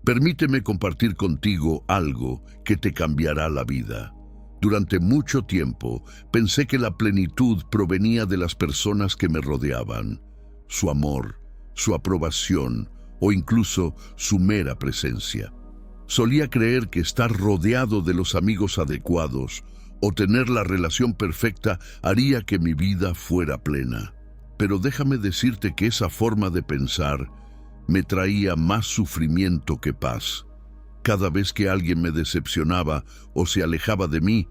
Permíteme compartir contigo algo que te cambiará la vida. Durante mucho tiempo pensé que la plenitud provenía de las personas que me rodeaban, su amor, su aprobación o incluso su mera presencia. Solía creer que estar rodeado de los amigos adecuados o tener la relación perfecta haría que mi vida fuera plena. Pero déjame decirte que esa forma de pensar me traía más sufrimiento que paz. Cada vez que alguien me decepcionaba o se alejaba de mí,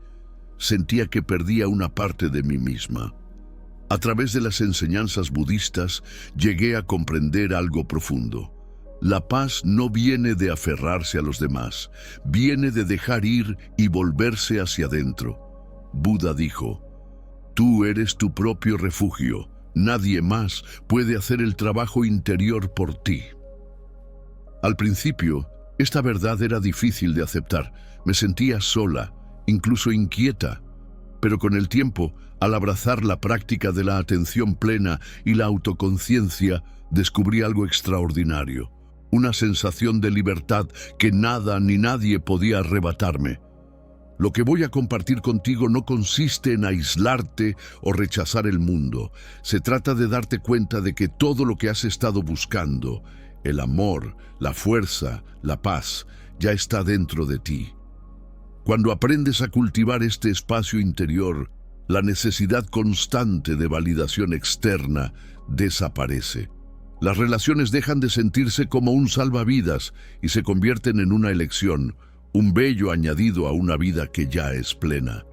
sentía que perdía una parte de mí misma. A través de las enseñanzas budistas, llegué a comprender algo profundo. La paz no viene de aferrarse a los demás, viene de dejar ir y volverse hacia adentro. Buda dijo: "Tú eres tu propio refugio. Nadie más puede hacer el trabajo interior por ti". Al principio, esta verdad era difícil de aceptar. Me sentía sola, incluso inquieta. Pero con el tiempo, al abrazar la práctica de la atención plena y la autoconciencia, descubrí algo extraordinario. Una sensación de libertad que nada ni nadie podía arrebatarme. Lo que voy a compartir contigo no consiste en aislarte o rechazar el mundo. Se trata de darte cuenta de que todo lo que has estado buscando, el amor, la fuerza, la paz, ya está dentro de ti. Cuando aprendes a cultivar este espacio interior, la necesidad constante de validación externa desaparece. Las relaciones dejan de sentirse como un salvavidas y se convierten en una elección, un bello añadido a una vida que ya es plena.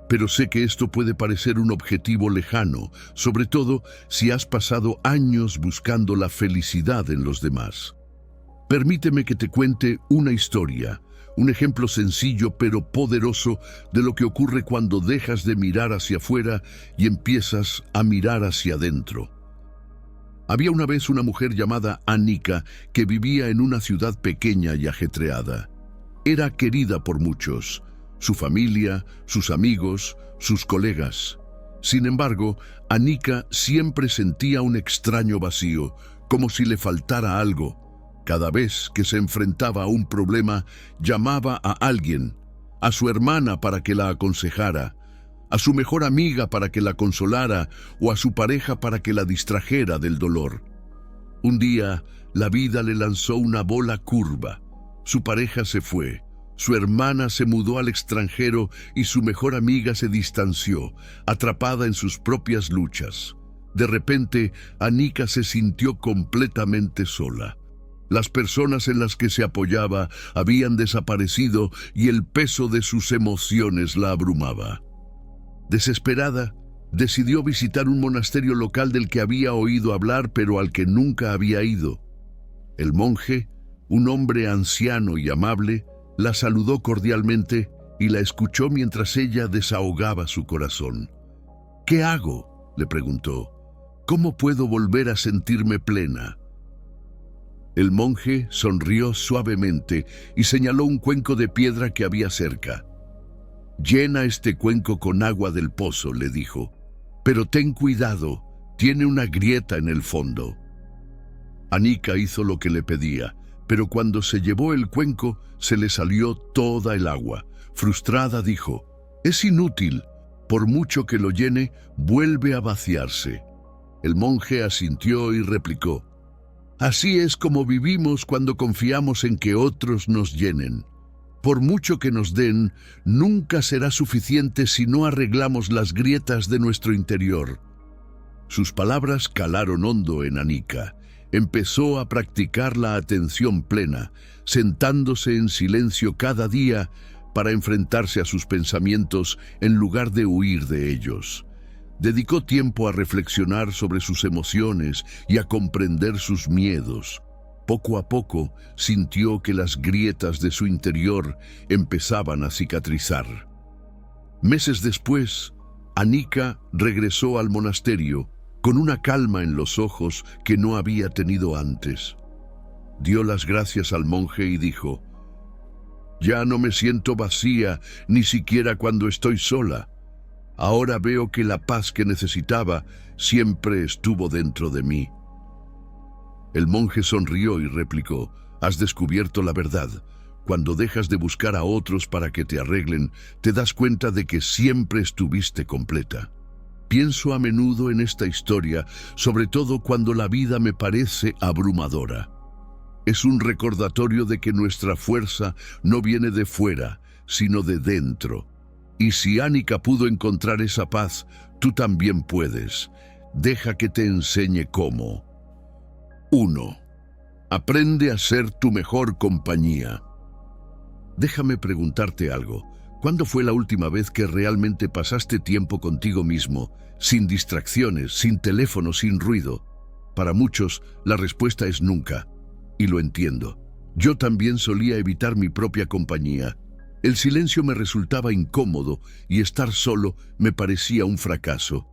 Pero sé que esto puede parecer un objetivo lejano, sobre todo si has pasado años buscando la felicidad en los demás. Permíteme que te cuente una historia, un ejemplo sencillo pero poderoso de lo que ocurre cuando dejas de mirar hacia afuera y empiezas a mirar hacia adentro. Había una vez una mujer llamada Anika que vivía en una ciudad pequeña y ajetreada. Era querida por muchos, su familia, sus amigos, sus colegas. Sin embargo, Anika siempre sentía un extraño vacío, como si le faltara algo. Cada vez que se enfrentaba a un problema, llamaba a alguien, a su hermana para que la aconsejara, a su mejor amiga para que la consolara o a su pareja para que la distrajera del dolor. Un día, la vida le lanzó una bola curva. Su pareja se fue, su hermana se mudó al extranjero y su mejor amiga se distanció, atrapada en sus propias luchas. De repente, Anika se sintió completamente sola. Las personas en las que se apoyaba habían desaparecido y el peso de sus emociones la abrumaba. Desesperada, decidió visitar un monasterio local del que había oído hablar pero al que nunca había ido. El monje, un hombre anciano y amable, la saludó cordialmente y la escuchó mientras ella desahogaba su corazón. ¿Qué hago?, le preguntó. ¿Cómo puedo volver a sentirme plena? El monje sonrió suavemente y señaló un cuenco de piedra que había cerca. «Llena este cuenco con agua del pozo», le dijo. «Pero ten cuidado, tiene una grieta en el fondo». Anika hizo lo que le pedía, pero cuando se llevó el cuenco, se le salió toda el agua. Frustrada dijo: «Es inútil, por mucho que lo llene, vuelve a vaciarse». El monje asintió y replicó: «Así es como vivimos cuando confiamos en que otros nos llenen. Por mucho que nos den, nunca será suficiente si no arreglamos las grietas de nuestro interior». Sus palabras calaron hondo en Anika. Empezó a practicar la atención plena, sentándose en silencio cada día para enfrentarse a sus pensamientos en lugar de huir de ellos. Dedicó tiempo a reflexionar sobre sus emociones y a comprender sus miedos. Poco a poco sintió que las grietas de su interior empezaban a cicatrizar. Meses después, Anika regresó al monasterio con una calma en los ojos que no había tenido antes. Dio las gracias al monje y dijo: «Ya no me siento vacía, ni siquiera cuando estoy sola. Ahora veo que la paz que necesitaba siempre estuvo dentro de mí». El monje sonrió y replicó: Has descubierto la verdad. Cuando dejas de buscar a otros para que te arreglen, te das cuenta de que siempre estuviste completa. Pienso a menudo en esta historia, sobre todo cuando la vida me parece abrumadora. Es un recordatorio de que nuestra fuerza no viene de fuera, sino de dentro. Y si Annika pudo encontrar esa paz, tú también puedes. Deja que te enseñe cómo. 1. Aprende a ser tu mejor compañía. Déjame preguntarte algo. ¿Cuándo fue la última vez que realmente pasaste tiempo contigo mismo, sin distracciones, sin teléfono, sin ruido? Para muchos, la respuesta es nunca. Y lo entiendo. Yo también solía evitar mi propia compañía. El silencio me resultaba incómodo y estar solo me parecía un fracaso.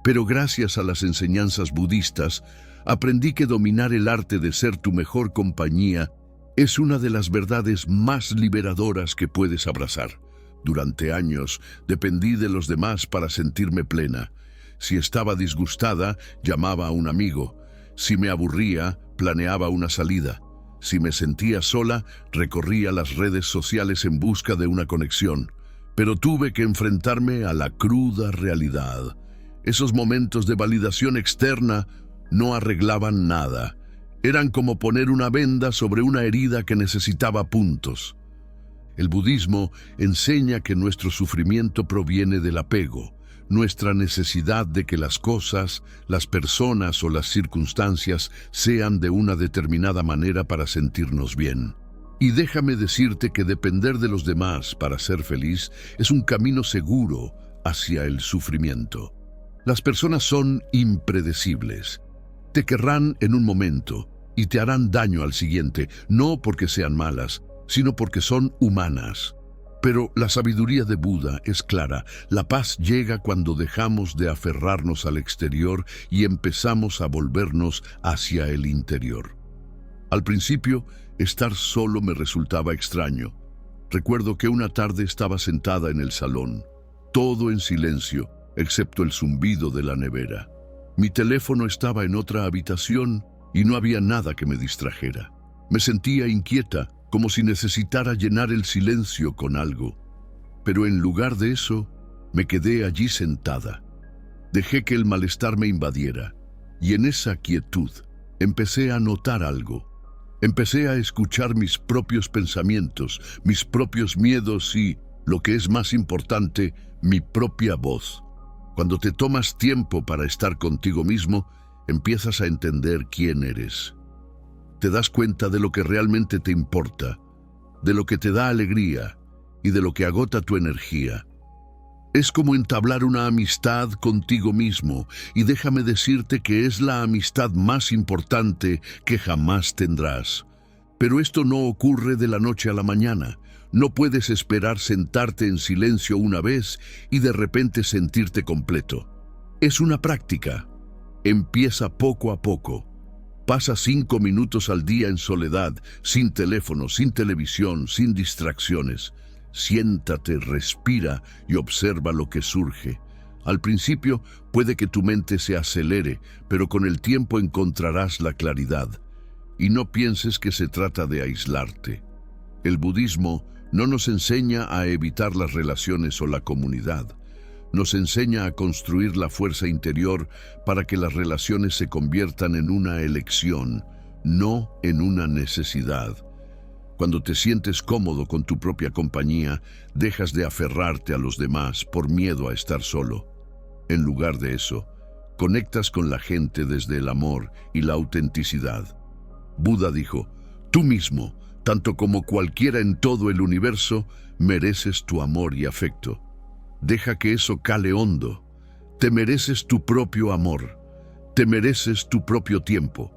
Pero gracias a las enseñanzas budistas, aprendí que dominar el arte de ser tu mejor compañía es una de las verdades más liberadoras que puedes abrazar. Durante años dependí de los demás para sentirme plena. Si estaba disgustada, llamaba a un amigo. Si me aburría, planeaba una salida. Si me sentía sola, recorría las redes sociales en busca de una conexión. Pero tuve que enfrentarme a la cruda realidad. Esos momentos de validación externa no arreglaban nada. Eran como poner una venda sobre una herida que necesitaba puntos. El budismo enseña que nuestro sufrimiento proviene del apego, nuestra necesidad de que las cosas, las personas o las circunstancias sean de una determinada manera para sentirnos bien. Y déjame decirte que depender de los demás para ser feliz es un camino seguro hacia el sufrimiento. Las personas son impredecibles. Te querrán en un momento y te harán daño al siguiente, no porque sean malas, sino porque son humanas. Pero la sabiduría de Buda es clara. La paz llega cuando dejamos de aferrarnos al exterior y empezamos a volvernos hacia el interior. Al principio, estar solo me resultaba extraño. Recuerdo que una tarde estaba sentada en el salón, todo en silencio, excepto el zumbido de la nevera. Mi teléfono estaba en otra habitación y no había nada que me distrajera. Me sentía inquieta, como si necesitara llenar el silencio con algo. Pero en lugar de eso, me quedé allí sentada. Dejé que el malestar me invadiera, y en esa quietud empecé a notar algo. Empecé a escuchar mis propios pensamientos, mis propios miedos y, lo que es más importante, mi propia voz. Cuando te tomas tiempo para estar contigo mismo, empiezas a entender quién eres. Te das cuenta de lo que realmente te importa, de lo que te da alegría y de lo que agota tu energía. Es como entablar una amistad contigo mismo, y déjame decirte que es la amistad más importante que jamás tendrás. Pero esto no ocurre de la noche a la mañana. No puedes esperar sentarte en silencio una vez y de repente sentirte completo. Es una práctica. Empieza poco a poco. Pasa 5 minutos al día en soledad, sin teléfono, sin televisión, sin distracciones. Siéntate, respira y observa lo que surge. Al principio puede que tu mente se acelere, pero con el tiempo encontrarás la claridad. Y no pienses que se trata de aislarte. El budismo no nos enseña a evitar las relaciones o la comunidad. Nos enseña a construir la fuerza interior para que las relaciones se conviertan en una elección, no en una necesidad. Cuando te sientes cómodo con tu propia compañía, dejas de aferrarte a los demás por miedo a estar solo. En lugar de eso, conectas con la gente desde el amor y la autenticidad. Buda dijo, tú mismo, tanto como cualquiera en todo el universo, mereces tu amor y afecto. Deja que eso cale hondo. Te mereces tu propio amor. Te mereces tu propio tiempo.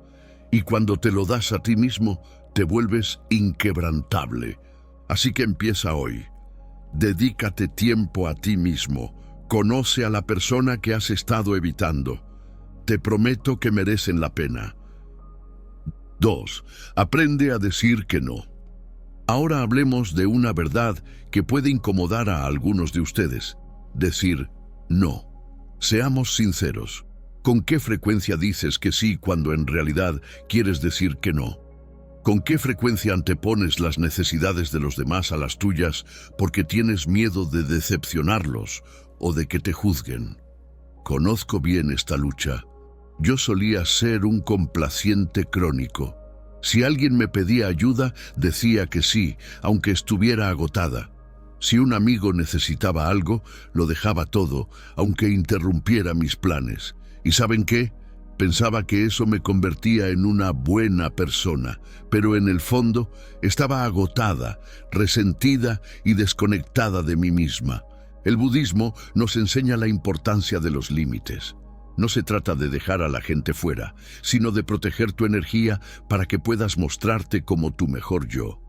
Y cuando te lo das a ti mismo, te vuelves inquebrantable. Así que empieza hoy. Dedícate tiempo a ti mismo. Conoce a la persona que has estado evitando. Te prometo que merecen la pena. 2. Aprende a decir que no. Ahora hablemos de una verdad que puede incomodar a algunos de ustedes. Decir no. Seamos sinceros. ¿Con qué frecuencia dices que sí cuando en realidad quieres decir que no? ¿Con qué frecuencia antepones las necesidades de los demás a las tuyas porque tienes miedo de decepcionarlos o de que te juzguen? Conozco bien esta lucha. Yo solía ser un complaciente crónico. Si alguien me pedía ayuda, decía que sí, aunque estuviera agotada. Si un amigo necesitaba algo, lo dejaba todo, aunque interrumpiera mis planes. ¿Y saben qué? Pensaba que eso me convertía en una buena persona, pero en el fondo estaba agotada, resentida y desconectada de mí misma. El budismo nos enseña la importancia de los límites. No se trata de dejar a la gente fuera, sino de proteger tu energía para que puedas mostrarte como tu mejor yo.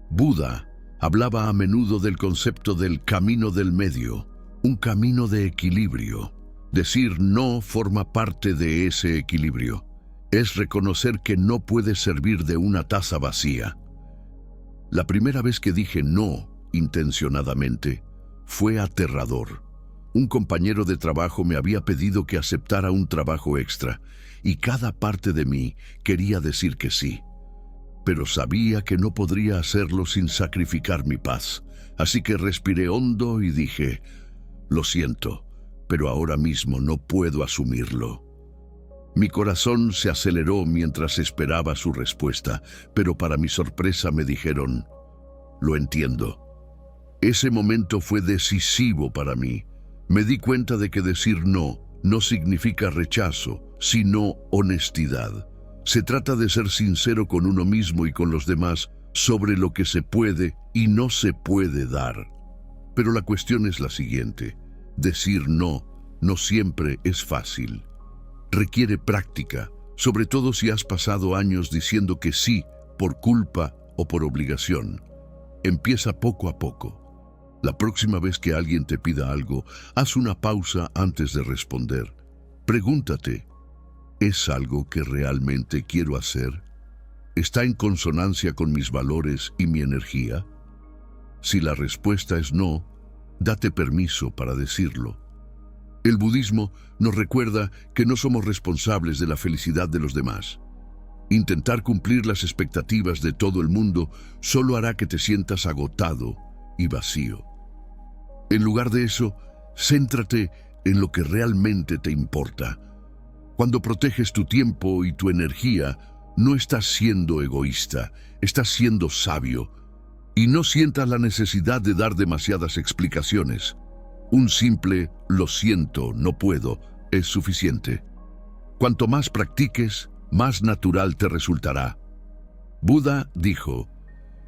Buda hablaba a menudo del concepto del camino del medio, un camino de equilibrio. Decir no forma parte de ese equilibrio. Es reconocer que no puedes servir de una taza vacía. La primera vez que dije no intencionadamente fue aterrador. Un compañero de trabajo me había pedido que aceptara un trabajo extra y cada parte de mí quería decir que sí. Pero sabía que no podría hacerlo sin sacrificar mi paz. Así que respiré hondo y dije, lo siento, pero ahora mismo no puedo asumirlo. Mi corazón se aceleró mientras esperaba su respuesta, pero para mi sorpresa me dijeron, lo entiendo. Ese momento fue decisivo para mí. Me di cuenta de que decir no significa rechazo, sino honestidad. Se trata de ser sincero con uno mismo y con los demás sobre lo que se puede y no se puede dar. Pero la cuestión es la siguiente. Decir no siempre es fácil. Requiere práctica, sobre todo si has pasado años diciendo que sí por culpa o por obligación. Empieza poco a poco. La próxima vez que alguien te pida algo, haz una pausa antes de responder. Pregúntate, ¿es algo que realmente quiero hacer? ¿Está en consonancia con mis valores y mi energía? Si la respuesta es no, date permiso para decirlo. El budismo nos recuerda que no somos responsables de la felicidad de los demás. Intentar cumplir las expectativas de todo el mundo solo hará que te sientas agotado y vacío. En lugar de eso, céntrate en lo que realmente te importa. Cuando proteges tu tiempo y tu energía, no estás siendo egoísta, estás siendo sabio. Y no sientas la necesidad de dar demasiadas explicaciones. Un simple «lo siento, no puedo» es suficiente. Cuanto más practiques, más natural te resultará. Buda dijo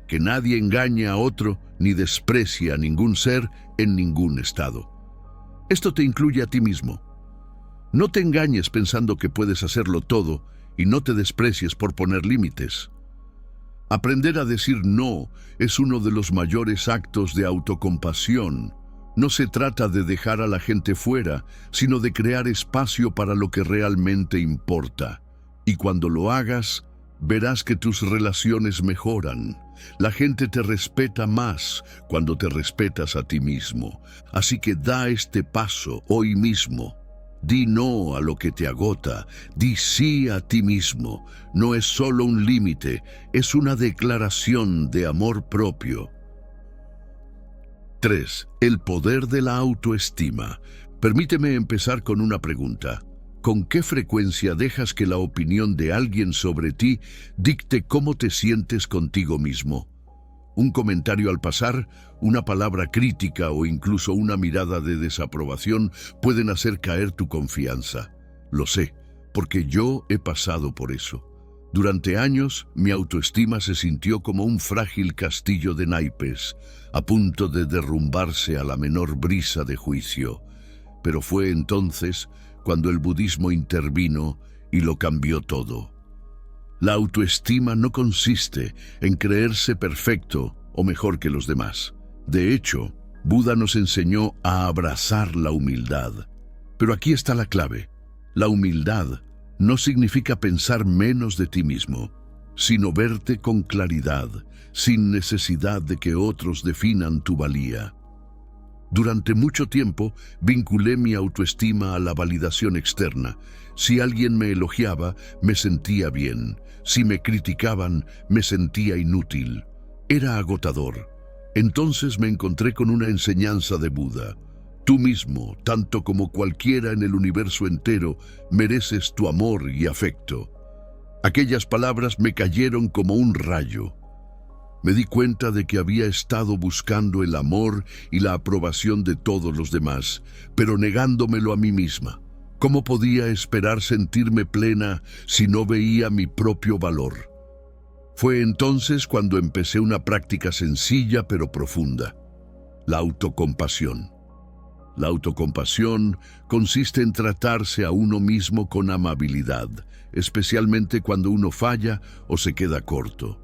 que nadie engañe a otro ni desprecie a ningún ser en ningún estado. Esto te incluye a ti mismo. No te engañes pensando que puedes hacerlo todo y no te desprecies por poner límites. Aprender a decir no es uno de los mayores actos de autocompasión. No se trata de dejar a la gente fuera, sino de crear espacio para lo que realmente importa. Y cuando lo hagas, verás que tus relaciones mejoran. La gente te respeta más cuando te respetas a ti mismo. Así que da este paso hoy mismo. Di no a lo que te agota, di sí a ti mismo. No es solo un límite, es una declaración de amor propio. 3. El poder de la autoestima. Permíteme empezar con una pregunta. ¿Con qué frecuencia dejas que la opinión de alguien sobre ti dicte cómo te sientes contigo mismo? Un comentario al pasar, una palabra crítica o incluso una mirada de desaprobación pueden hacer caer tu confianza. Lo sé, porque yo he pasado por eso. Durante años, mi autoestima se sintió como un frágil castillo de naipes, a punto de derrumbarse a la menor brisa de juicio. Pero fue entonces cuando el budismo intervino y lo cambió todo. La autoestima no consiste en creerse perfecto o mejor que los demás. De hecho, Buda nos enseñó a abrazar la humildad. Pero aquí está la clave. La humildad no significa pensar menos de ti mismo, sino verte con claridad, sin necesidad de que otros definan tu valía. Durante mucho tiempo vinculé mi autoestima a la validación externa. Si alguien me elogiaba, me sentía bien. Si me criticaban, me sentía inútil. Era agotador. Entonces me encontré con una enseñanza de Buda. Tú mismo, tanto como cualquiera en el universo entero, mereces tu amor y afecto. Aquellas palabras me cayeron como un rayo. Me di cuenta de que había estado buscando el amor y la aprobación de todos los demás, pero negándomelo a mí misma. ¿Cómo podía esperar sentirme plena si no veía mi propio valor? Fue entonces cuando empecé una práctica sencilla pero profunda: la autocompasión. La autocompasión consiste en tratarse a uno mismo con amabilidad, especialmente cuando uno falla o se queda corto.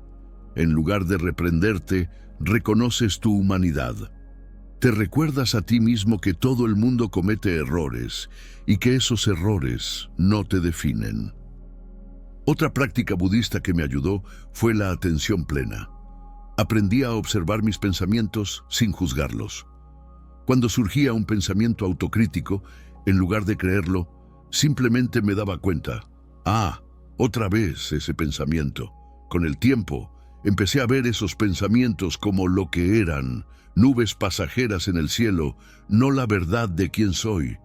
En lugar de reprenderte, reconoces tu humanidad. Te recuerdas a ti mismo que todo el mundo comete errores y que esos errores no te definen. Otra práctica budista que me ayudó fue la atención plena. Aprendí a observar mis pensamientos sin juzgarlos. Cuando surgía un pensamiento autocrítico, en lugar de creerlo, simplemente me daba cuenta. Otra vez ese pensamiento. Con el tiempo, empecé a ver esos pensamientos como lo que eran, nubes pasajeras en el cielo, no la verdad de quién soy.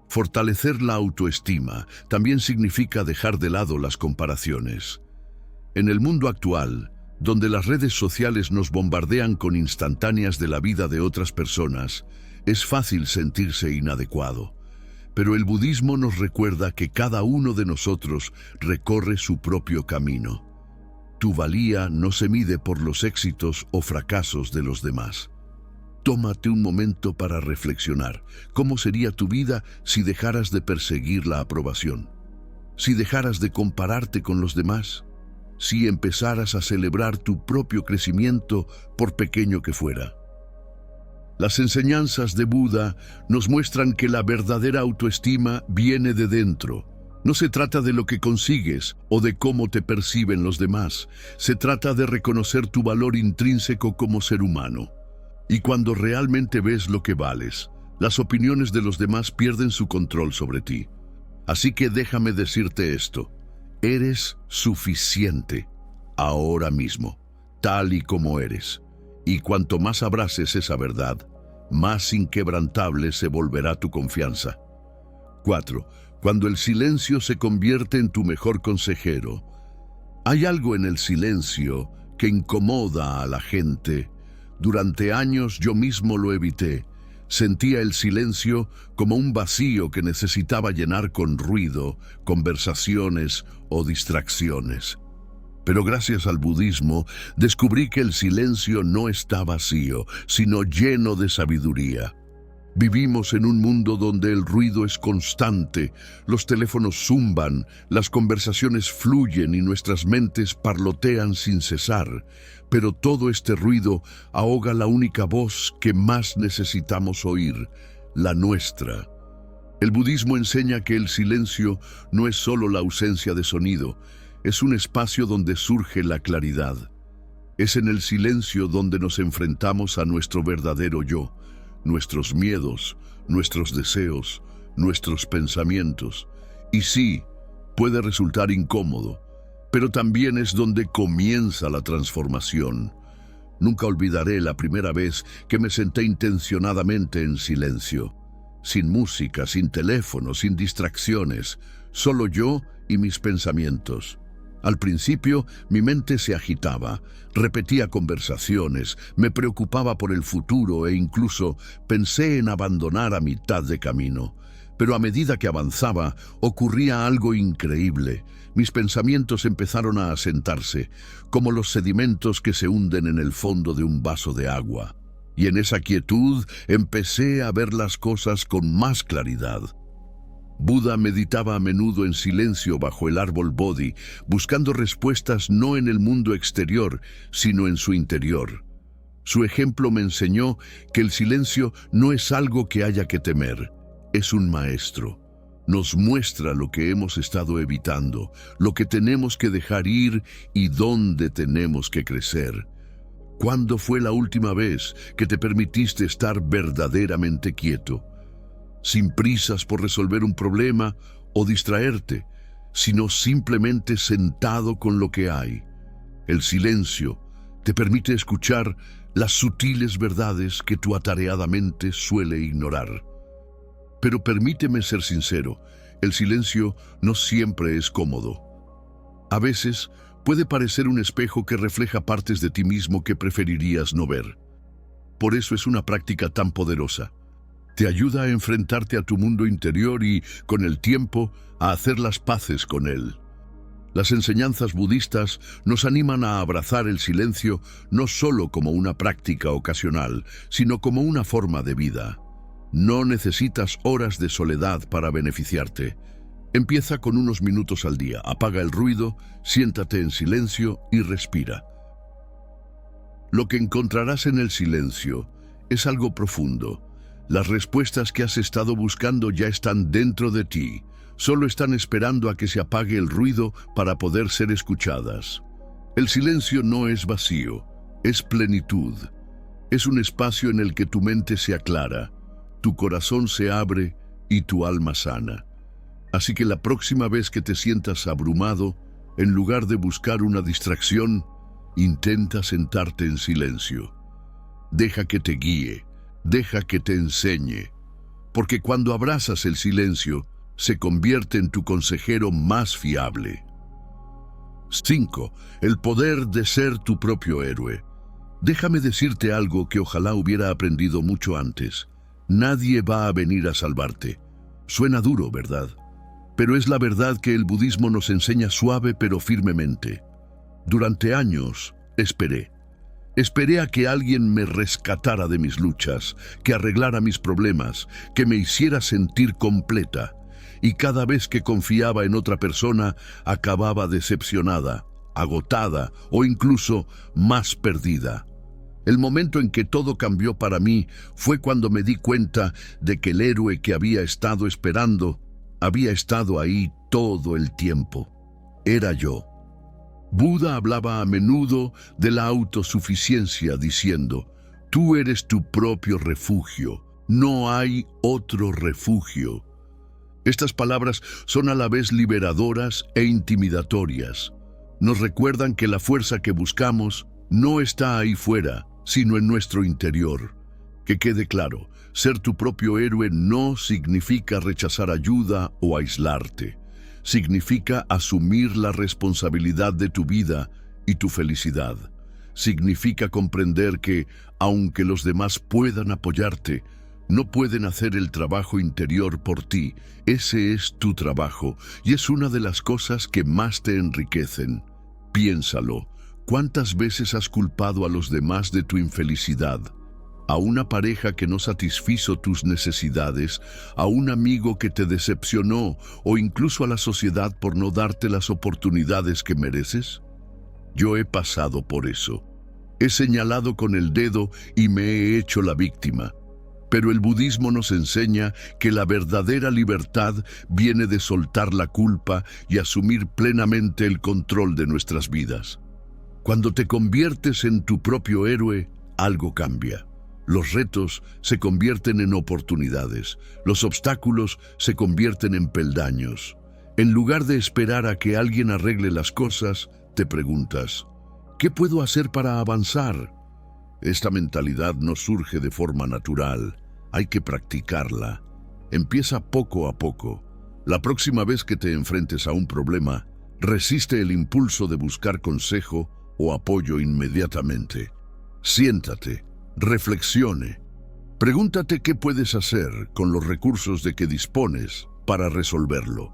Fortalecer la autoestima también significa dejar de lado las comparaciones. En el mundo actual, donde las redes sociales nos bombardean con instantáneas de la vida de otras personas, es fácil sentirse inadecuado. Pero el budismo nos recuerda que cada uno de nosotros recorre su propio camino. Tu valía no se mide por los éxitos o fracasos de los demás. Tómate un momento para reflexionar. ¿Cómo sería tu vida si dejaras de perseguir la aprobación? Si dejaras de compararte con los demás? Si empezaras a celebrar tu propio crecimiento, por pequeño que fuera. Las enseñanzas de Buda nos muestran que la verdadera autoestima viene de dentro. No se trata de lo que consigues o de cómo te perciben los demás. Se trata de reconocer tu valor intrínseco como ser humano. Y cuando realmente ves lo que vales, las opiniones de los demás pierden su control sobre ti. Así que déjame decirte esto: eres suficiente ahora mismo, tal y como eres. Y cuanto más abraces esa verdad, más inquebrantable se volverá tu confianza. 4. Cuando el silencio se convierte en tu mejor consejero. Hay algo en el silencio que incomoda a la gente. Durante años yo mismo lo evité. Sentía el silencio como un vacío que necesitaba llenar con ruido, conversaciones o distracciones. Pero gracias al budismo descubrí que el silencio no está vacío, sino lleno de sabiduría. Vivimos en un mundo donde el ruido es constante, los teléfonos zumban, las conversaciones fluyen y nuestras mentes parlotean sin cesar. Pero todo este ruido ahoga la única voz que más necesitamos oír, la nuestra. El budismo enseña que el silencio no es solo la ausencia de sonido, es un espacio donde surge la claridad. Es en el silencio donde nos enfrentamos a nuestro verdadero yo, nuestros miedos, nuestros deseos, nuestros pensamientos. Y sí, puede resultar incómodo, pero también es donde comienza la transformación. Nunca olvidaré la primera vez que me senté intencionadamente en silencio, sin música, sin teléfono, sin distracciones, solo yo y mis pensamientos. Al principio, mi mente se agitaba, repetía conversaciones, me preocupaba por el futuro e incluso pensé en abandonar a mitad de camino. Pero a medida que avanzaba, ocurría algo increíble. Mis pensamientos empezaron a asentarse, como los sedimentos que se hunden en el fondo de un vaso de agua. Y en esa quietud empecé a ver las cosas con más claridad. Buda meditaba a menudo en silencio bajo el árbol Bodhi, buscando respuestas no en el mundo exterior, sino en su interior. Su ejemplo me enseñó que el silencio no es algo que haya que temer, es un maestro. Nos muestra lo que hemos estado evitando, lo que tenemos que dejar ir y dónde tenemos que crecer. ¿Cuándo fue la última vez que te permitiste estar verdaderamente quieto, sin prisas por resolver un problema o distraerte, sino simplemente sentado con lo que hay? El silencio te permite escuchar las sutiles verdades que tu atareada mente suele ignorar. Pero permíteme ser sincero, el silencio no siempre es cómodo. A veces puede parecer un espejo que refleja partes de ti mismo que preferirías no ver. Por eso es una práctica tan poderosa. Te ayuda a enfrentarte a tu mundo interior y, con el tiempo, a hacer las paces con él. Las enseñanzas budistas nos animan a abrazar el silencio no solo como una práctica ocasional, sino como una forma de vida. No necesitas horas de soledad para beneficiarte. Empieza con unos minutos al día, apaga el ruido, siéntate en silencio y respira. Lo que encontrarás en el silencio es algo profundo. Las respuestas que has estado buscando ya están dentro de ti, solo están esperando a que se apague el ruido para poder ser escuchadas. El silencio no es vacío, es plenitud. Es un espacio en el que tu mente se aclara, tu corazón se abre y tu alma sana. Así que la próxima vez que te sientas abrumado, en lugar de buscar una distracción, intenta sentarte en silencio. Deja que te guíe, deja que te enseñe, porque cuando abrazas el silencio, se convierte en tu consejero más fiable. 5. El poder de ser tu propio héroe. Déjame decirte algo que ojalá hubiera aprendido mucho antes. Nadie va a venir a salvarte. Suena duro, ¿verdad? Pero es la verdad que el budismo nos enseña suave pero firmemente. Durante años esperé. Esperé a que alguien me rescatara de mis luchas, que arreglara mis problemas, que me hiciera sentir completa. Y cada vez que confiaba en otra persona, acababa decepcionada, agotada o incluso más perdida. El momento en que todo cambió para mí fue cuando me di cuenta de que el héroe que había estado esperando había estado ahí todo el tiempo. Era yo. Buda hablaba a menudo de la autosuficiencia diciendo: tú eres tu propio refugio, no hay otro refugio. Estas palabras son a la vez liberadoras e intimidatorias. Nos recuerdan que la fuerza que buscamos no está ahí fuera, sino en nuestro interior. Que quede claro, ser tu propio héroe no significa rechazar ayuda o aislarte. Significa asumir la responsabilidad de tu vida y tu felicidad. Significa comprender que, aunque los demás puedan apoyarte, no pueden hacer el trabajo interior por ti. Ese es tu trabajo y es una de las cosas que más te enriquecen. Piénsalo, ¿cuántas veces has culpado a los demás de tu infelicidad? A una pareja que no satisfizo tus necesidades, a un amigo que te decepcionó o incluso a la sociedad por no darte las oportunidades que mereces? Yo he pasado por eso. He señalado con el dedo y me he hecho la víctima. Pero el budismo nos enseña que la verdadera libertad viene de soltar la culpa y asumir plenamente el control de nuestras vidas. Cuando te conviertes en tu propio héroe, algo cambia. Los retos se convierten en oportunidades, los obstáculos se convierten en peldaños. En lugar de esperar a que alguien arregle las cosas, te preguntas: ¿qué puedo hacer para avanzar? Esta mentalidad no surge de forma natural, hay que practicarla. Empieza poco a poco. La próxima vez que te enfrentes a un problema, resiste el impulso de buscar consejo o apoyo inmediatamente. Siéntate. Reflexione. Pregúntate qué puedes hacer con los recursos de que dispones para resolverlo.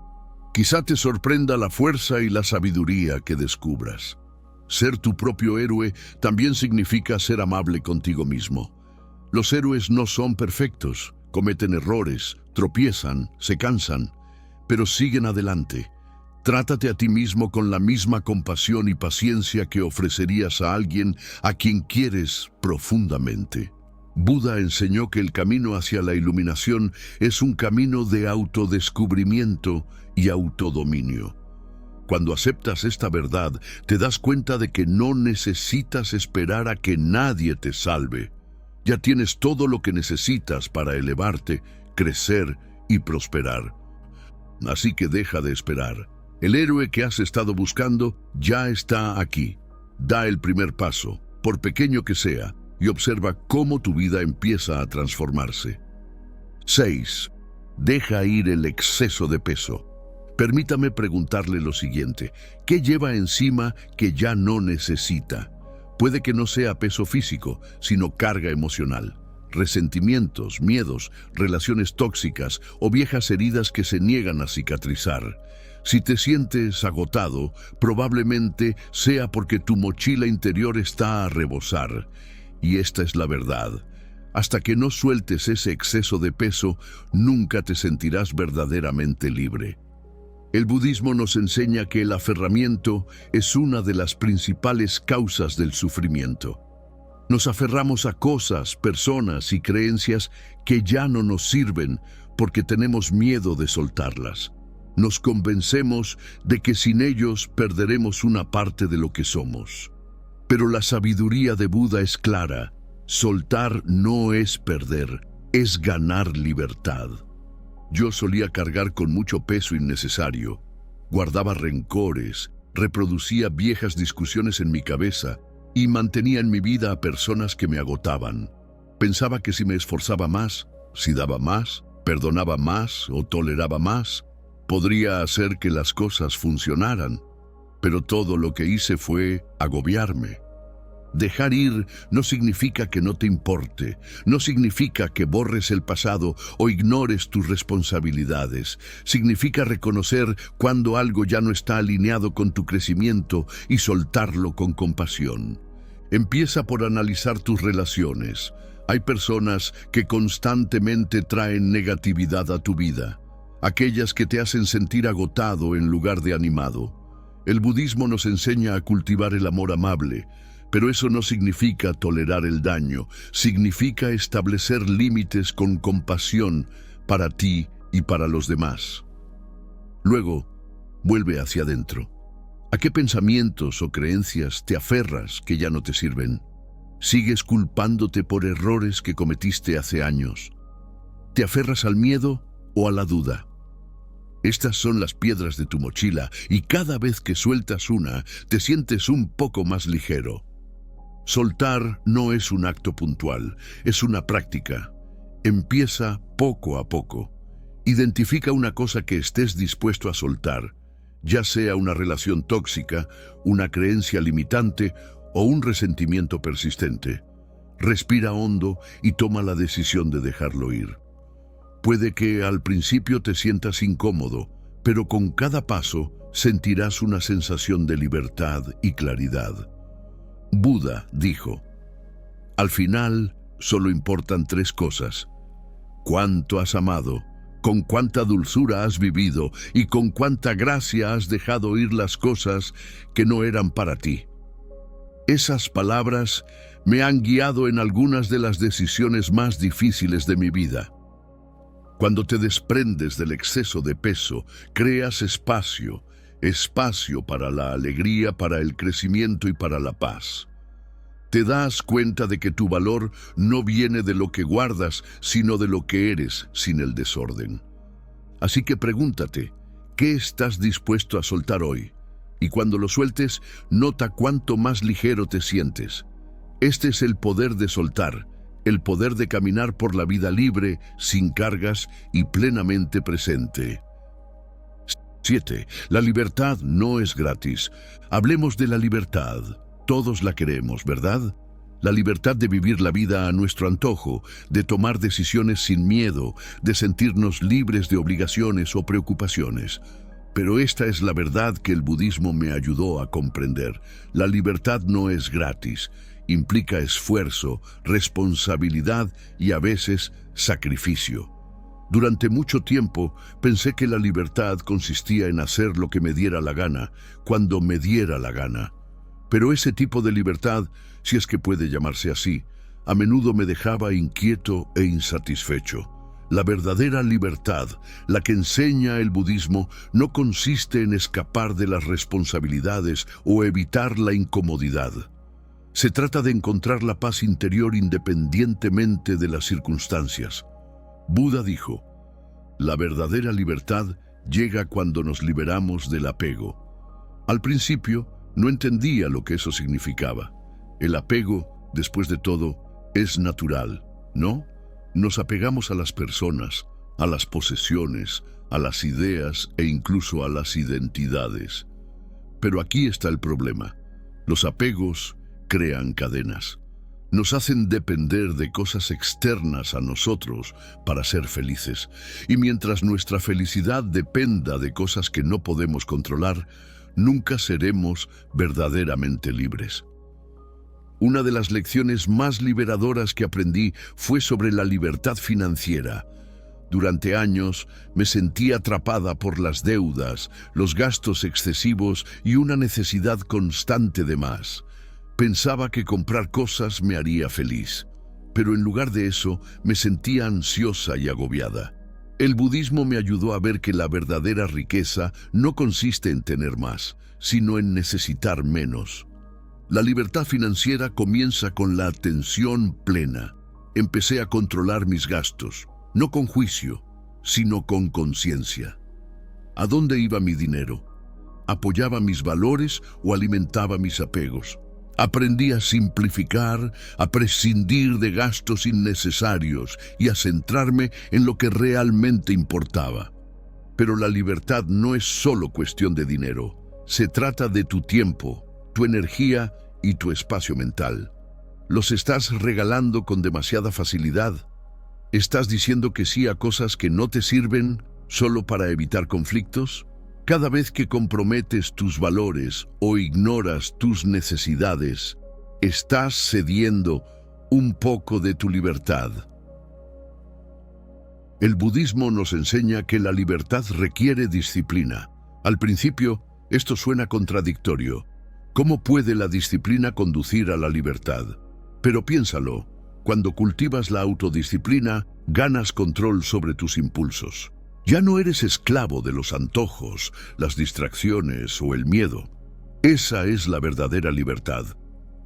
Quizá te sorprenda la fuerza y la sabiduría que descubras. Ser tu propio héroe también significa ser amable contigo mismo. Los héroes no son perfectos, cometen errores, tropiezan, se cansan, pero siguen adelante. Trátate a ti mismo con la misma compasión y paciencia que ofrecerías a alguien a quien quieres profundamente. Buda enseñó que el camino hacia la iluminación es un camino de autodescubrimiento y autodominio. Cuando aceptas esta verdad, te das cuenta de que no necesitas esperar a que nadie te salve. Ya tienes todo lo que necesitas para elevarte, crecer y prosperar. Así que deja de esperar. El héroe que has estado buscando ya está aquí. Da el primer paso, por pequeño que sea, y observa cómo tu vida empieza a transformarse. 6. Deja ir el exceso de peso. Permítame preguntarle lo siguiente: ¿qué lleva encima que ya no necesita? Puede que no sea peso físico, sino carga emocional, resentimientos, miedos, relaciones tóxicas o viejas heridas que se niegan a cicatrizar. Si te sientes agotado, probablemente sea porque tu mochila interior está a rebosar. Y esta es la verdad. Hasta que no sueltes ese exceso de peso, nunca te sentirás verdaderamente libre. El budismo nos enseña que el aferramiento es una de las principales causas del sufrimiento. Nos aferramos a cosas, personas y creencias que ya no nos sirven porque tenemos miedo de soltarlas. Nos convencemos de que sin ellos perderemos una parte de lo que somos. Pero la sabiduría de Buda es clara: soltar no es perder, es ganar libertad. Yo solía cargar con mucho peso innecesario, guardaba rencores, reproducía viejas discusiones en mi cabeza y mantenía en mi vida a personas que me agotaban. Pensaba que si me esforzaba más, si daba más, perdonaba más o toleraba más, podría hacer que las cosas funcionaran. Pero todo lo que hice fue agobiarme. Dejar ir no significa que no te importe, no significa que borres el pasado o ignores tus responsabilidades. Significa reconocer cuando algo ya no está alineado con tu crecimiento y soltarlo con compasión. Empieza por analizar tus relaciones. Hay personas que constantemente traen negatividad a tu vida, aquellas que te hacen sentir agotado en lugar de animado. El budismo nos enseña a cultivar el amor amable, pero eso no significa tolerar el daño, significa establecer límites con compasión para ti y para los demás. Luego, vuelve hacia adentro. ¿A qué pensamientos o creencias te aferras que ya no te sirven? ¿Sigues culpándote por errores que cometiste hace años? ¿Te aferras al miedo o a la duda? Estas son las piedras de tu mochila y cada vez que sueltas una, te sientes un poco más ligero. Soltar no es un acto puntual, es una práctica. Empieza poco a poco. Identifica una cosa que estés dispuesto a soltar, ya sea una relación tóxica, una creencia limitante o un resentimiento persistente. Respira hondo y toma la decisión de dejarlo ir. Puede que al principio te sientas incómodo, pero con cada paso sentirás una sensación de libertad y claridad. Buda dijo: al final solo importan 3 cosas: cuánto has amado, con cuánta dulzura has vivido y con cuánta gracia has dejado ir las cosas que no eran para ti. Esas palabras me han guiado en algunas de las decisiones más difíciles de mi vida. Cuando te desprendes del exceso de peso, creas espacio para la alegría, para el crecimiento y para la paz. Te das cuenta de que tu valor no viene de lo que guardas, sino de lo que eres sin el desorden. Así que pregúntate, ¿qué estás dispuesto a soltar hoy? Y cuando lo sueltes, nota cuánto más ligero te sientes. Este es el poder de soltar, el poder de caminar por la vida libre, sin cargas y plenamente presente. 7. La libertad no es gratis. Hablemos de la libertad. Todos la queremos, ¿verdad? La libertad de vivir la vida a nuestro antojo, de tomar decisiones sin miedo, de sentirnos libres de obligaciones o preocupaciones. Pero esta es la verdad que el budismo me ayudó a comprender. La libertad no es gratis. Implica esfuerzo, responsabilidad y a veces sacrificio. Durante mucho tiempo pensé que la libertad consistía en hacer lo que me diera la gana, cuando me diera la gana. Pero ese tipo de libertad, si es que puede llamarse así, a menudo me dejaba inquieto e insatisfecho. La verdadera libertad, la que enseña el budismo, no consiste en escapar de las responsabilidades o evitar la incomodidad. Se trata de encontrar la paz interior independientemente de las circunstancias. Buda dijo, la verdadera libertad llega cuando nos liberamos del apego. Al principio, no entendía lo que eso significaba. El apego, después de todo, es natural, ¿no? Nos apegamos a las personas, a las posesiones, a las ideas e incluso a las identidades. Pero aquí está el problema. Los apegos crean cadenas. Nos hacen depender de cosas externas a nosotros para ser felices. Y mientras nuestra felicidad dependa de cosas que no podemos controlar, nunca seremos verdaderamente libres. Una de las lecciones más liberadoras que aprendí fue sobre la libertad financiera. Durante años me sentí atrapada por las deudas, los gastos excesivos y una necesidad constante de más. Pensaba que comprar cosas me haría feliz, pero en lugar de eso me sentía ansiosa y agobiada. El budismo me ayudó a ver que la verdadera riqueza no consiste en tener más, sino en necesitar menos. La libertad financiera comienza con la atención plena. Empecé a controlar mis gastos, no con juicio, sino con conciencia. ¿A dónde iba mi dinero? ¿Apoyaba mis valores o alimentaba mis apegos? Aprendí a simplificar, a prescindir de gastos innecesarios y a centrarme en lo que realmente importaba. Pero la libertad no es solo cuestión de dinero. Se trata de tu tiempo, tu energía y tu espacio mental. ¿Los estás regalando con demasiada facilidad? ¿Estás diciendo que sí a cosas que no te sirven solo para evitar conflictos? Cada vez que comprometes tus valores o ignoras tus necesidades, estás cediendo un poco de tu libertad. El budismo nos enseña que la libertad requiere disciplina. Al principio, esto suena contradictorio. ¿Cómo puede la disciplina conducir a la libertad? Pero piénsalo, cuando cultivas la autodisciplina, ganas control sobre tus impulsos. Ya no eres esclavo de los antojos, las distracciones o el miedo. Esa es la verdadera libertad.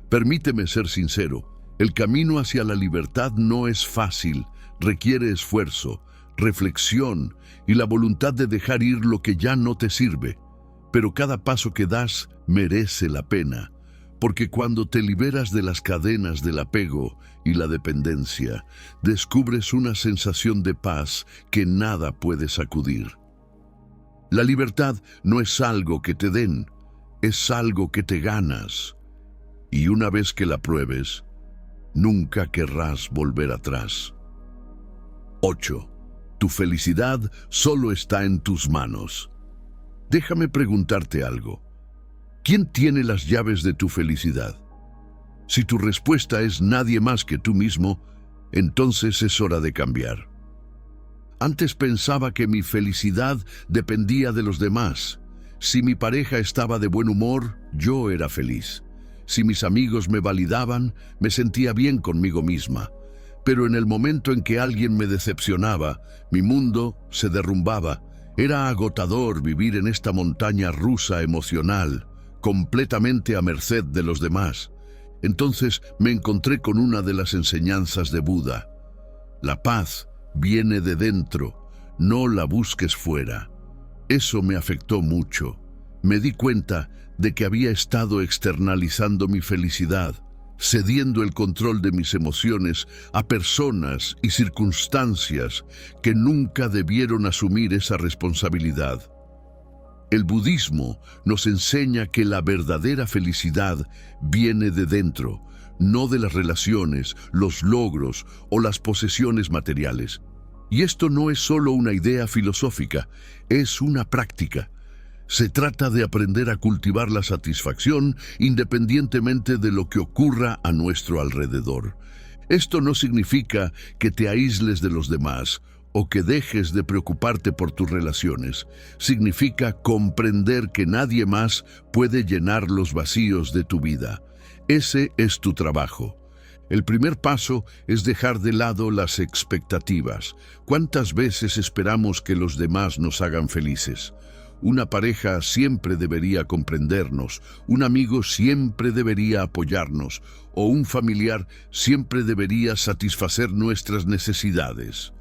Permíteme ser sincero, el camino hacia la libertad no es fácil, requiere esfuerzo, reflexión y la voluntad de dejar ir lo que ya no te sirve. Pero cada paso que das merece la pena, porque cuando te liberas de las cadenas del apego y la dependencia, descubres una sensación de paz que nada puede sacudir. La libertad no es algo que te den, es algo que te ganas. Y una vez que la pruebes, nunca querrás volver atrás. 8. Tu felicidad solo está en tus manos. Déjame preguntarte algo. ¿Quién tiene las llaves de tu felicidad? Si tu respuesta es nadie más que tú mismo, entonces es hora de cambiar. Antes pensaba que mi felicidad dependía de los demás. Si mi pareja estaba de buen humor, yo era feliz. Si mis amigos me validaban, me sentía bien conmigo misma. Pero en el momento en que alguien me decepcionaba, mi mundo se derrumbaba. Era agotador vivir en esta montaña rusa emocional, completamente a merced de los demás. Entonces me encontré con una de las enseñanzas de Buda. La paz viene de dentro, no la busques fuera. Eso me afectó mucho. Me di cuenta de que había estado externalizando mi felicidad, cediendo el control de mis emociones a personas y circunstancias que nunca debieron asumir esa responsabilidad. El budismo nos enseña que la verdadera felicidad viene de dentro, no de las relaciones, los logros o las posesiones materiales. Y esto no es solo una idea filosófica, es una práctica. Se trata de aprender a cultivar la satisfacción independientemente de lo que ocurra a nuestro alrededor. Esto no significa que te aísles de los demás o que dejes de preocuparte por tus relaciones. Significa comprender que nadie más puede llenar los vacíos de tu vida. Ese es tu trabajo. El primer paso es dejar de lado las expectativas. ¿Cuántas veces esperamos que los demás nos hagan felices? Una pareja siempre debería comprendernos, un amigo siempre debería apoyarnos, o un familiar siempre debería satisfacer nuestras necesidades.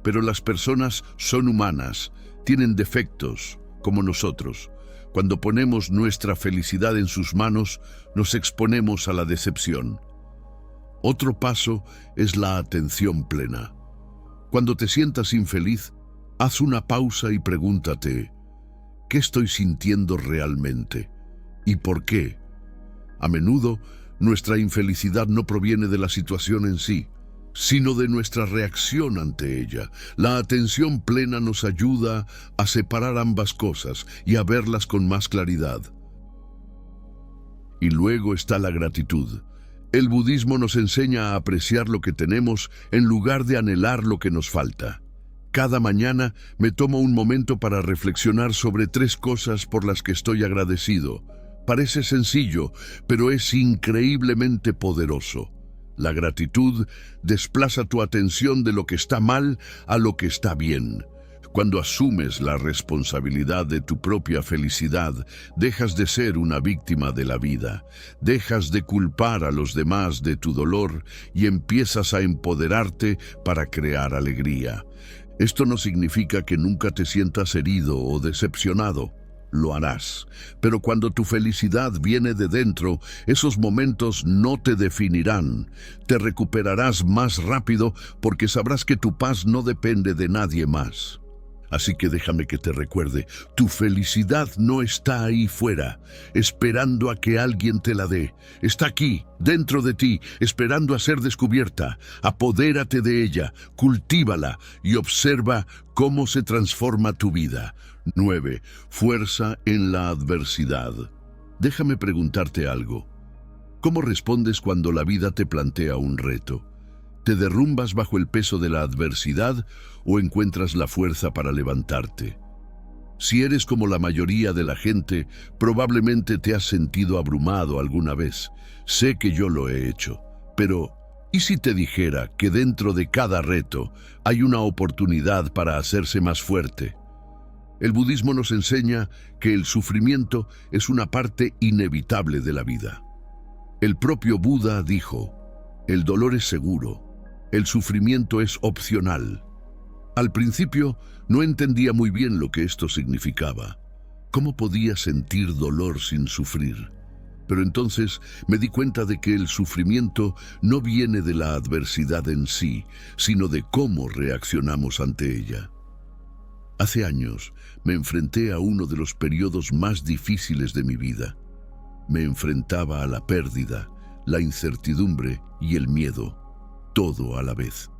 Pero las personas son humanas, tienen defectos, como nosotros. Cuando ponemos nuestra felicidad en sus manos, nos exponemos a la decepción. Otro paso es la atención plena. Cuando te sientas infeliz, haz una pausa y pregúntate, ¿qué estoy sintiendo realmente? ¿Y por qué? A menudo, nuestra infelicidad no proviene de la situación en sí, sino de nuestra reacción ante ella. La atención plena nos ayuda a separar ambas cosas y a verlas con más claridad. Y luego está la gratitud. El budismo nos enseña a apreciar lo que tenemos en lugar de anhelar lo que nos falta. Cada mañana me tomo un momento para reflexionar sobre 3 cosas por las que estoy agradecido. Parece sencillo, pero es increíblemente poderoso. La gratitud desplaza tu atención de lo que está mal a lo que está bien. Cuando asumes la responsabilidad de tu propia felicidad, dejas de ser una víctima de la vida, dejas de culpar a los demás de tu dolor y empiezas a empoderarte para crear alegría. Esto no significa que nunca te sientas herido o decepcionado. Lo harás. Pero cuando tu felicidad viene de dentro, esos momentos no te definirán. Te recuperarás más rápido porque sabrás que tu paz no depende de nadie más. Así que déjame que te recuerde, tu felicidad no está ahí fuera, esperando a que alguien te la dé. Está aquí, dentro de ti, esperando a ser descubierta. Apodérate de ella, cultívala y observa cómo se transforma tu vida. 9. Fuerza en la adversidad. Déjame preguntarte algo. ¿Cómo respondes cuando la vida te plantea un reto? ¿Te derrumbas bajo el peso de la adversidad o encuentras la fuerza para levantarte? Si eres como la mayoría de la gente, probablemente te has sentido abrumado alguna vez. Sé que yo lo he hecho, pero ¿y si te dijera que dentro de cada reto hay una oportunidad para hacerse más fuerte? El budismo nos enseña que el sufrimiento es una parte inevitable de la vida. El propio Buda dijo, el dolor es seguro. El sufrimiento es opcional. Al principio no entendía muy bien lo que esto significaba. ¿Cómo podía sentir dolor sin sufrir? Pero entonces me di cuenta de que el sufrimiento no viene de la adversidad en sí, sino de cómo reaccionamos ante ella. Hace años me enfrenté a uno de los periodos más difíciles de mi vida. Me enfrentaba a la pérdida, la incertidumbre y el miedo. Todo a la vez.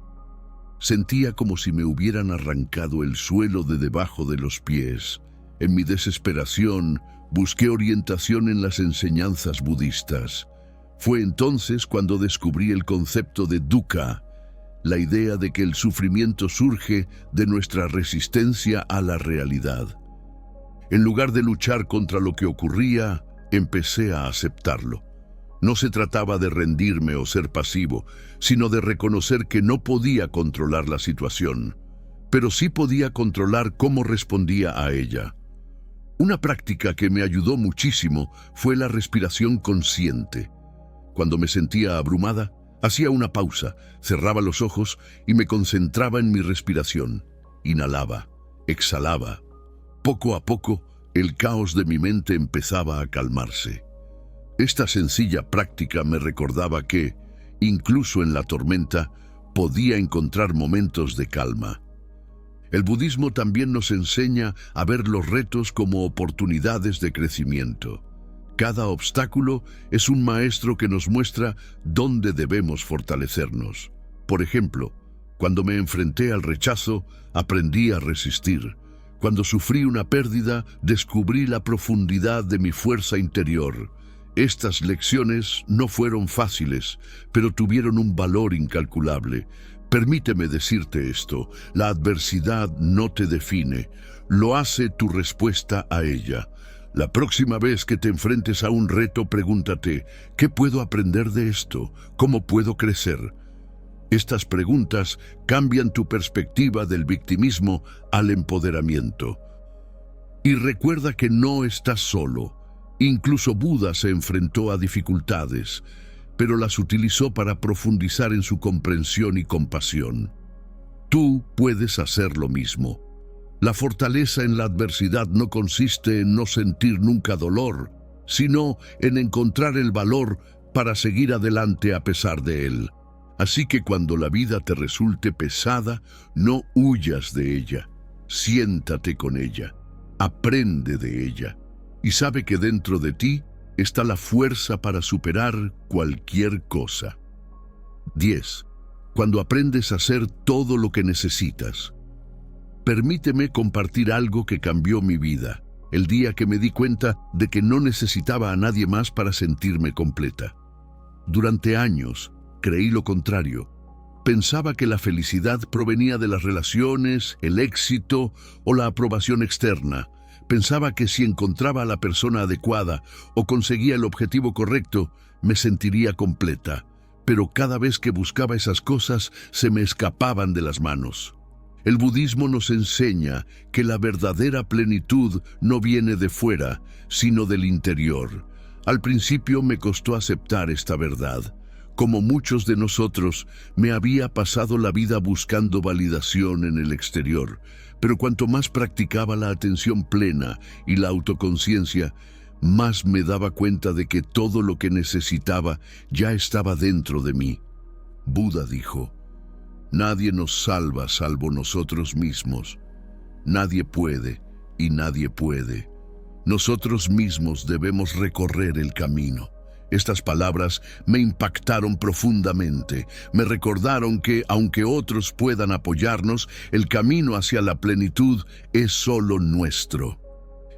Sentía como si me hubieran arrancado el suelo de debajo de los pies. En mi desesperación, busqué orientación en las enseñanzas budistas. Fue entonces cuando descubrí el concepto de dukkha, la idea de que el sufrimiento surge de nuestra resistencia a la realidad. En lugar de luchar contra lo que ocurría, empecé a aceptarlo. No se trataba de rendirme o ser pasivo, sino de reconocer que no podía controlar la situación, pero sí podía controlar cómo respondía a ella. Una práctica que me ayudó muchísimo fue la respiración consciente. Cuando me sentía abrumada, hacía una pausa, cerraba los ojos y me concentraba en mi respiración. Inhalaba, exhalaba. Poco a poco, el caos de mi mente empezaba a calmarse. Esta sencilla práctica me recordaba que, incluso en la tormenta, podía encontrar momentos de calma. El budismo también nos enseña a ver los retos como oportunidades de crecimiento. Cada obstáculo es un maestro que nos muestra dónde debemos fortalecernos. Por ejemplo, cuando me enfrenté al rechazo, aprendí a resistir. Cuando sufrí una pérdida, descubrí la profundidad de mi fuerza interior. Estas lecciones no fueron fáciles, pero tuvieron un valor incalculable. Permíteme decirte esto, la adversidad no te define, lo hace tu respuesta a ella. La próxima vez que te enfrentes a un reto, pregúntate, ¿qué puedo aprender de esto? ¿Cómo puedo crecer? Estas preguntas cambian tu perspectiva del victimismo al empoderamiento. Y recuerda que no estás solo. Incluso Buda se enfrentó a dificultades, pero las utilizó para profundizar en su comprensión y compasión. Tú puedes hacer lo mismo. La fortaleza en la adversidad no consiste en no sentir nunca dolor, sino en encontrar el valor para seguir adelante a pesar de él. Así que cuando la vida te resulte pesada, no huyas de ella. Siéntate con ella, aprende de ella y sabe que dentro de ti está la fuerza para superar cualquier cosa. 10. Cuando aprendes a hacer todo lo que necesitas. Permíteme compartir algo que cambió mi vida, el día que me di cuenta de que no necesitaba a nadie más para sentirme completa. Durante años, creí lo contrario. Pensaba que la felicidad provenía de las relaciones, el éxito o la aprobación externa. Pensaba que si encontraba a la persona adecuada o conseguía el objetivo correcto, me sentiría completa. Pero cada vez que buscaba esas cosas, se me escapaban de las manos. El budismo nos enseña que la verdadera plenitud no viene de fuera, sino del interior. Al principio me costó aceptar esta verdad. Como muchos de nosotros, me había pasado la vida buscando validación en el exterior, pero cuanto más practicaba la atención plena y la autoconciencia, más me daba cuenta de que todo lo que necesitaba ya estaba dentro de mí. Buda dijo: nadie nos salva salvo nosotros mismos. Nadie puede y nadie puede. Nosotros mismos debemos recorrer el camino. Estas palabras me impactaron profundamente. Me recordaron que, aunque otros puedan apoyarnos, el camino hacia la plenitud es solo nuestro.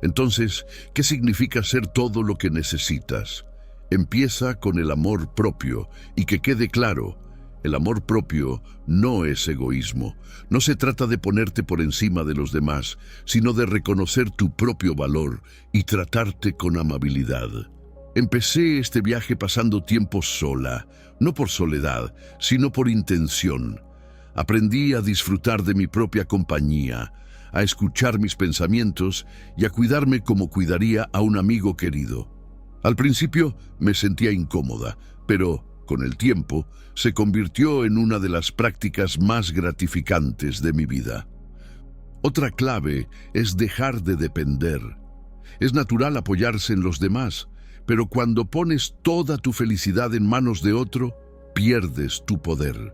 Entonces, ¿qué significa ser todo lo que necesitas? Empieza con el amor propio, y que quede claro, el amor propio no es egoísmo. No se trata de ponerte por encima de los demás, sino de reconocer tu propio valor y tratarte con amabilidad. Empecé este viaje pasando tiempo sola, no por soledad, sino por intención. Aprendí a disfrutar de mi propia compañía, a escuchar mis pensamientos y a cuidarme como cuidaría a un amigo querido. Al principio me sentía incómoda, pero con el tiempo se convirtió en una de las prácticas más gratificantes de mi vida. Otra clave es dejar de depender. Es natural apoyarse en los demás, pero cuando pones toda tu felicidad en manos de otro, pierdes tu poder.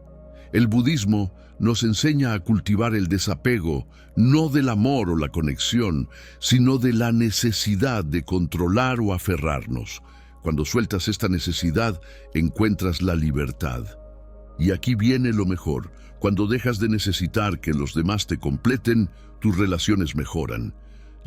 El budismo nos enseña a cultivar el desapego, no del amor o la conexión, sino de la necesidad de controlar o aferrarnos. Cuando sueltas esta necesidad, encuentras la libertad. Y aquí viene lo mejor. Cuando dejas de necesitar que los demás te completen, tus relaciones mejoran.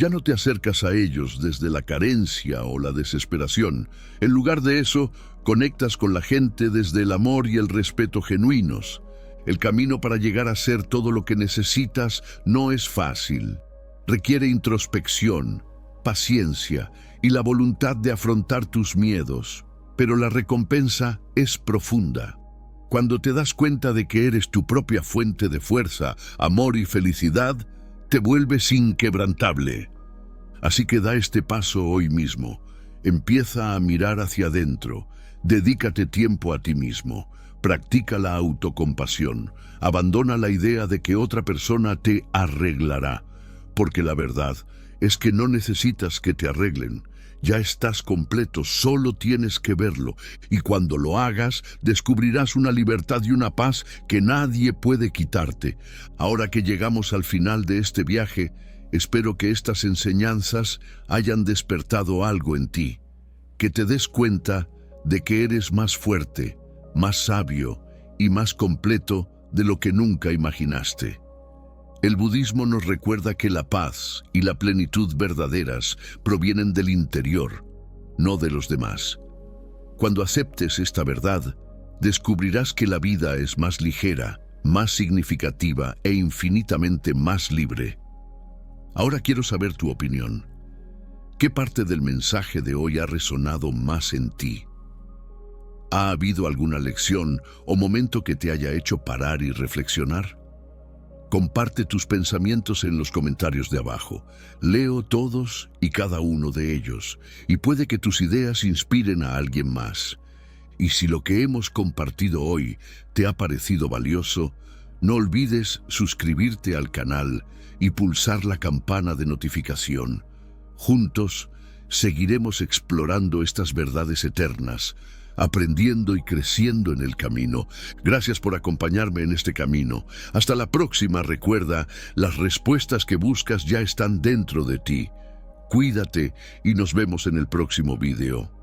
Ya no te acercas a ellos desde la carencia o la desesperación. En lugar de eso, conectas con la gente desde el amor y el respeto genuinos. El camino para llegar a ser todo lo que necesitas no es fácil. Requiere introspección, paciencia y la voluntad de afrontar tus miedos. Pero la recompensa es profunda. Cuando te das cuenta de que eres tu propia fuente de fuerza, amor y felicidad, te vuelves inquebrantable. Así que da este paso hoy mismo. Empieza a mirar hacia adentro. Dedícate tiempo a ti mismo. Practica la autocompasión. Abandona la idea de que otra persona te arreglará. Porque la verdad es que no necesitas que te arreglen. Ya estás completo, solo tienes que verlo. Y cuando lo hagas, descubrirás una libertad y una paz que nadie puede quitarte. Ahora que llegamos al final de este viaje, espero que estas enseñanzas hayan despertado algo en ti. Que te des cuenta de que eres más fuerte, más sabio y más completo de lo que nunca imaginaste. El budismo nos recuerda que la paz y la plenitud verdaderas provienen del interior, no de los demás. Cuando aceptes esta verdad, descubrirás que la vida es más ligera, más significativa e infinitamente más libre. Ahora quiero saber tu opinión. ¿Qué parte del mensaje de hoy ha resonado más en ti? ¿Ha habido alguna lección o momento que te haya hecho parar y reflexionar? Comparte tus pensamientos en los comentarios de abajo. Leo todos y cada uno de ellos, y puede que tus ideas inspiren a alguien más. Y si lo que hemos compartido hoy te ha parecido valioso, no olvides suscribirte al canal y pulsar la campana de notificación. Juntos seguiremos explorando estas verdades eternas, aprendiendo y creciendo en el camino. Gracias por acompañarme en este camino. Hasta la próxima. Recuerda, las respuestas que buscas ya están dentro de ti. Cuídate y nos vemos en el próximo video.